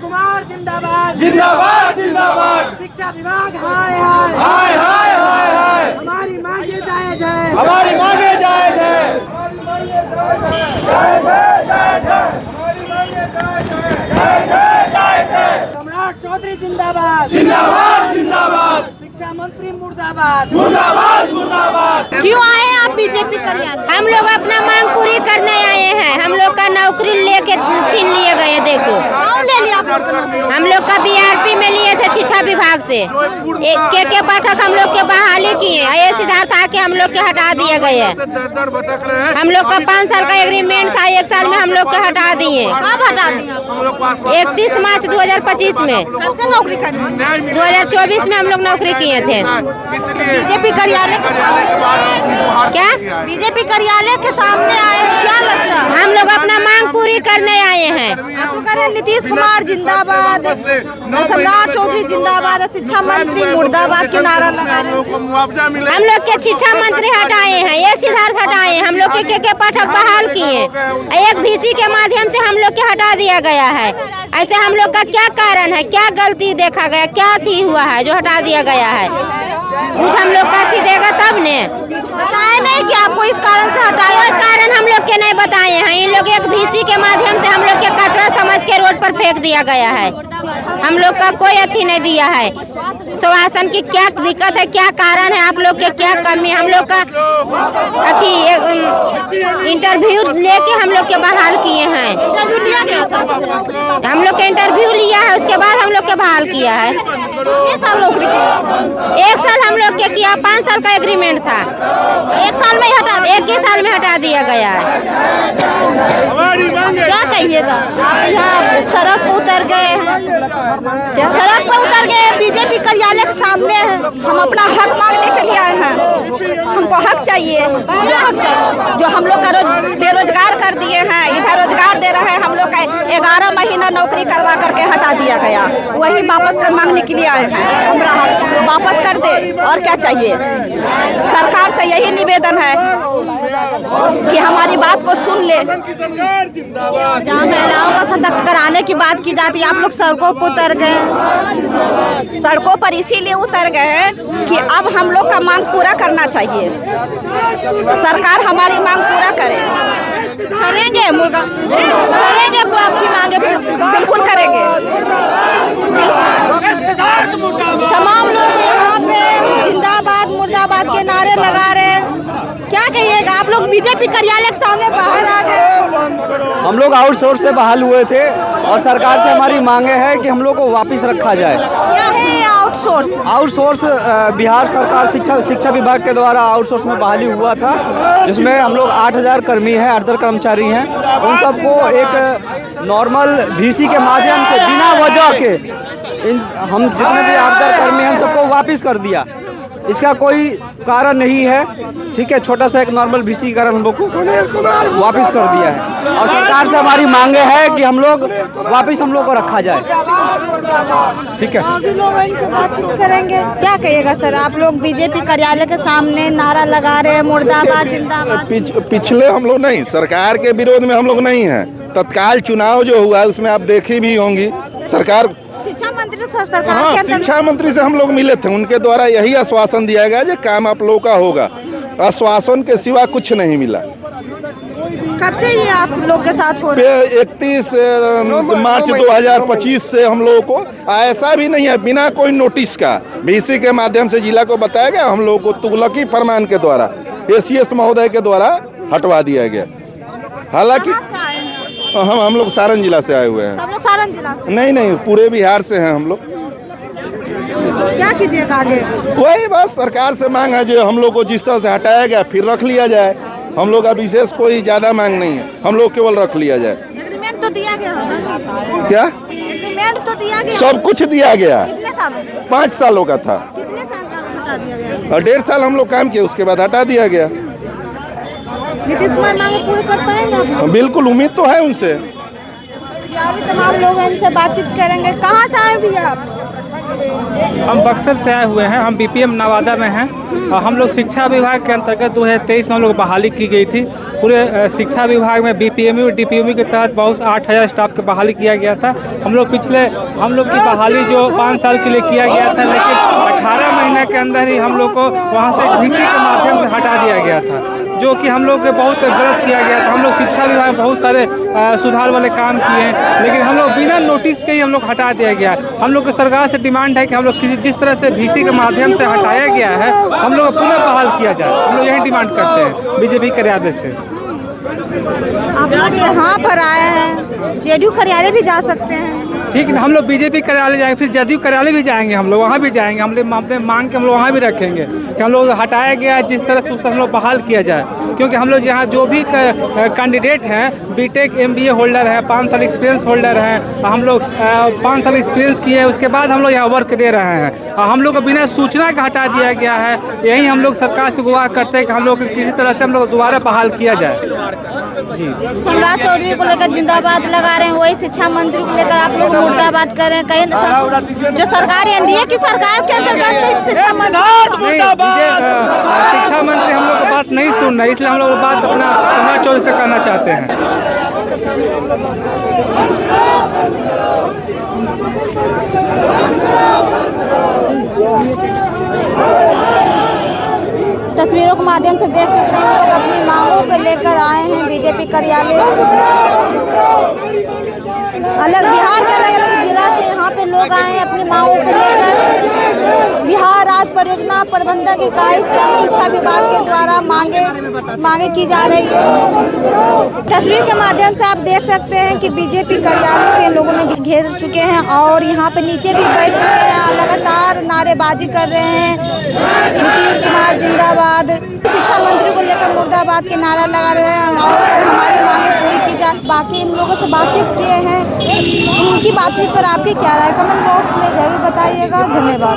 कुमार जिंदाबाद जिंदाबाद जिंदाबाद। शिक्षा विभाग हाय हाय हाय हाय हाय हाय। हमारी मांगे जायज है, हमारी मांगे जायज है। सम्राट चौधरी जिंदाबाद जिंदाबाद जिंदाबाद। शिक्षा मंत्री मुर्दाबाद मुर्दाबाद मुर्दाबाद। क्यों आए हैं आप बीजेपी कार्यालय? हम लोग अपना मांग पूरी करने आए हैं। हम लोग का नौकरी लेके छीन लिए गए। देखो कौन ले लिया? हम लोग का बीआरपी में लिए थे शिक्षा विभाग से। के पाठक हम लोग के बहाली किए, ये सिद्धार्थ आके हम लोग के हटा दिए गए। हम लोग का 5 साल का एग्रीमेंट था, 1 साल में हम लोग के हटा दिए। कब हटा दिया? 31 मार्च 2025 में। कब से नौकरी कर रही है? 2024 में हम लोग नौकरी किए थे। बीजेपी कार्यालय के सामने क्या बीजेपी कार्यालय के सामने आए हैं, क्या लगता है? हम लोग अपना मांग पूरी करने आए हैं। आपको कह रहे हैं नीतीश कुमार जिंदाबाद, सम्राट चौधरी जिंदाबाद, शिक्षा मंत्री मुर्दाबाद के नारा लगा रहे हैं। हम लोग के शिक्षा मंत्री हटाए हैं, ये सिद्धार्थ हटाए हैं। हम लोग के पाठक बहाल किए। एक VC के माध्यम से हम लोग के हटा दिया गया है। ऐसे हम लोग का क्या कारण है? क्या गलती देखा गया? क्या थी हुआ है जो हटा दिया गया है? कुछ हम लोग का थी देगा तब ने बताए नहीं कि आपको इस कारण से हटाया? कोई कारण हम लोग के नहीं बताए हैं। इन लोग एक VC के माध्यम से हम लोग के कचरा समझ के रोड पर फेंक दिया गया है। हम लोग का कोई अथी नहीं दिया है। स्वास्थ्य की क्या दिक्कत है, क्या कारण है, आप लोग के क्या कमी? हम लोग का अथी इंटरव्यू लेके हम लोग के बहाल किए हैं। हम लोग के इंटरव्यू लिया है, उसके बाद हम लोग के बहाल किया है। कितने साल नौकरी की? 1 साल हम लोग के किया, 5 साल का एग्रीमेंट था। 1 साल में ही हटा दिया? 1 ही साल में हटा दिया गया है। क्या कहिएगा? आप यहाँ सड़क पर उतर गए हैं, सड़क पर उतर गए, बीजेपी कार्यालय के सामने हैं। हम अपना हक मांगने के लिए आए हैं। हमको हक चाहिए, जो हक चाहिए, जो हम लोग का बेरोजगार कर दिए हैं, इधर रोजगार दे रहे हैं। हम लोग का 11 महीना नौकरी करवा करके हटा दिया गया, वही वापस कर मांगने के लिए आए हैं। हमारा हक वापस कर दे, और क्या चाहिए? सरकार से यही निवेदन है कि हमारी बात को सुन ले। जहाँ महिलाओं को सशक्त कराने की बात की जाती है, आप लोग सड़कों पर उतर गए। सड़कों पर इसीलिए उतर गए हैं कि अब हम लोग का मांग पूरा करना चाहिए। सरकार हमारी मांग पूरा करे। करेंगे मुर्गा करेंगे, वो आपकी मांगे बिल्कुल करेंगे। तमाम लोग यहाँ पे जिंदाबाद मुर्दाबाद के नारे लगा रहे हैं। क्या कहिएगा? आप लोग बीजेपी कार्यालय के सामने बाहर आ गए। हम लोग आउटसोर्स से बहाल हुए थे और सरकार से हमारी मांगे है कि हम लोग को वापस रखा जाए। क्या है ये आउटसोर्स? आउटसोर्स बिहार सरकार शिक्षा विभाग के द्वारा आउटसोर्स में बहाली हुआ था, जिसमें हम लोग 8000 कर्मी हैं, 8000 कर्मचारी हैं। उन सबको एक नॉर्मल VC के माध्यम से बिना वजह के हम जितने भी 8000 कर्मी हैं, हम सबको वापस कर दिया। इसका कोई कारण नहीं है, ठीक है। छोटा सा एक नॉर्मल VC के कारण हम लोग को वापस कर दिया है और सरकार से हमारी मांगे है कि हम लोग वापस हम लोग को रखा जाए, ठीक है। और भी लोग इनसे बातचीत करेंगे। क्या कहिएगा सर? आप लोग बीजेपी कार्यालय के सामने नारा लगा रहे हैं, मुर्दाबाद जिंदाबाद। पिछले हम लोग नहीं, सरकार के विरोध में हम लोग नहीं हैं। तत्काल चुनाव जो हुआ है उसमें आप देखी भी होंगी, सरकार शिक्षा मंत्री तो सरकार हाँ, के अंदर शिक्षा मंत्री से हम लोग मिले थे। उनके द्वारा यही आश्वासन दिया गया कि काम आप लोगों का होगा। आश्वासन के सिवा कुछ नहीं मिला। कब से ये आप लोग के साथ हो रहा है? 31 मार्च 2025 से हम लोगों को ऐसा भी नहीं है, बिना कोई नोटिस का VC के माध्यम से जिला को बताया गया। हम लोगों को तुगलकी फरमान के द्वारा ACS महोदय के द्वारा हटवा दिया गया। हालांकि हम लोग सारण जिला से आए हुए हैं। सब लोग सारण जिला से? नहीं, पूरे बिहार से हैं हम लोग। क्या कीजिएगा आगे? वही बस सरकार से मांग है जो हम लोग को जिस तरह से हटाया गया फिर रख लिया जाए। हम लोग का विशेष कोई ज्यादा मांग नहीं है, हम लोग केवल रख लिया जाए। एग्रीमेंट तो दिया गया होगा? क्या एग्रीमेंट तो दिया गया? सब कुछ दिया गया। कितने सालों? 5 सालों का था। कितने साल का हटा दिया गया? और 1.5 साल हम लोग काम किए, उसके बाद हटा दिया गया। नीतीश कुमार मांगे पूरी कर पाएंगे? बिल्कुल, उम्मीद तो है उनसे। तमाम लोग इनसे बातचीत करेंगे। कहाँ से आए भैया आप? हम बक्सर से आए हुए हैं, हम बीपीएम नवादा में हैं और हम लोग शिक्षा विभाग के अंतर्गत 2023 में हम लोग बहाली की गई थी। पूरे शिक्षा विभाग में बीपीएमयू डीपीएमयू के तहत बहुत 8000 स्टाफ की बहाली किया गया था। हम लोग की बहाली जो 5 साल के लिए किया गया था, लेकिन 18 महीने के अंदर ही हम लोग को वहाँ से VC के माध्यम से हटा दिया गया था, जो कि हम लोग के बहुत गलत किया गया था। हम लोग शिक्षा विभाग में बहुत सारे सुधार वाले काम किए हैं, लेकिन हम लोग बिना नोटिस के ही हम लोग हटा दिया गया। हम लोग की सरकार से डिमांड है कि हम लोग जिस तरह से VC के माध्यम से हटाया गया है, हम लोग पुनः बहाल किया जाए। हम लोग यही डिमांड करते हैं बीजेपी कार्यालय से। आप लोग यहाँ पर आए हैं, जेडीयू कार्यालय भी जा सकते हैं। ठीक है, हम लोग बीजेपी कार्यालय जाएंगे, फिर जदयू कार्यालय भी जाएंगे, हम लोग वहाँ भी जाएंगे। हम लोग अपने मांग के हम लोग वहाँ भी रखेंगे कि हम लोग हटाया गया जिस तरह से उसे हम लोग बहाल किया जाए, क्योंकि हम लोग यहाँ जो भी कैंडिडेट हैं, बीटेक MBA होल्डर है, 5 साल एक्सपीरियंस होल्डर हैं, हम लोग 5 साल एक्सपीरियंस किए हैं, उसके बाद हम लोग यहाँ वर्क दे रहे हैं। हम लोग को बिना सूचना का हटा दिया गया है। यही हम लोग सरकार से गुहार करते हैं कि हम लोग किसी तरह से हम लोग दोबारा बहाल किया जाए। जी, सम्राट चौधरी को लेकर जिंदाबाद लगा रहे हैं, वही शिक्षा मंत्री को लेकर आप लोग मुर्दाबाद कर रहे हैं। कहीं जो सरकार एनडीए की सरकार के अंतर्गत शिक्षा मंत्री शिक्षा मंत्री हम लोग को बात नहीं सुन रहे, इसलिए हम लोग बात अपना सम्राट चौधरी से करना चाहते हैं। तस्वीरों के माध्यम से देख सकते हैं लोग अपनी मांगों को लेकर आए हैं बीजेपी कार्यालय। बिहार के अलग अलग जिला से यहाँ पे लोग आए हैं अपनी मांगों को लेकर। बिहार राज्य परियोजना प्रबंधक इकाई संघ शिक्षा विभाग के द्वारा मांगे की जा रही है। तस्वीर के माध्यम से आप देख सकते हैं कि बीजेपी कार्यालय के लोगों ने घेर चुके हैं और यहाँ पे नीचे भी बैठ चुके हैं, लगातार नारेबाजी कर रहे हैं। नीतीश कुमार जिंदाबाद, शिक्षा मंत्री को लेकर मुर्दाबाद के नारा लगा रहे हैं और हमारी मांगे पूरी की जाए। बाकी इन लोगों से बातचीत किए हैं, उनकी बातचीत पर आपकी क्या राय, कमेंट बॉक्स में जरूर बताइएगा। धन्यवाद।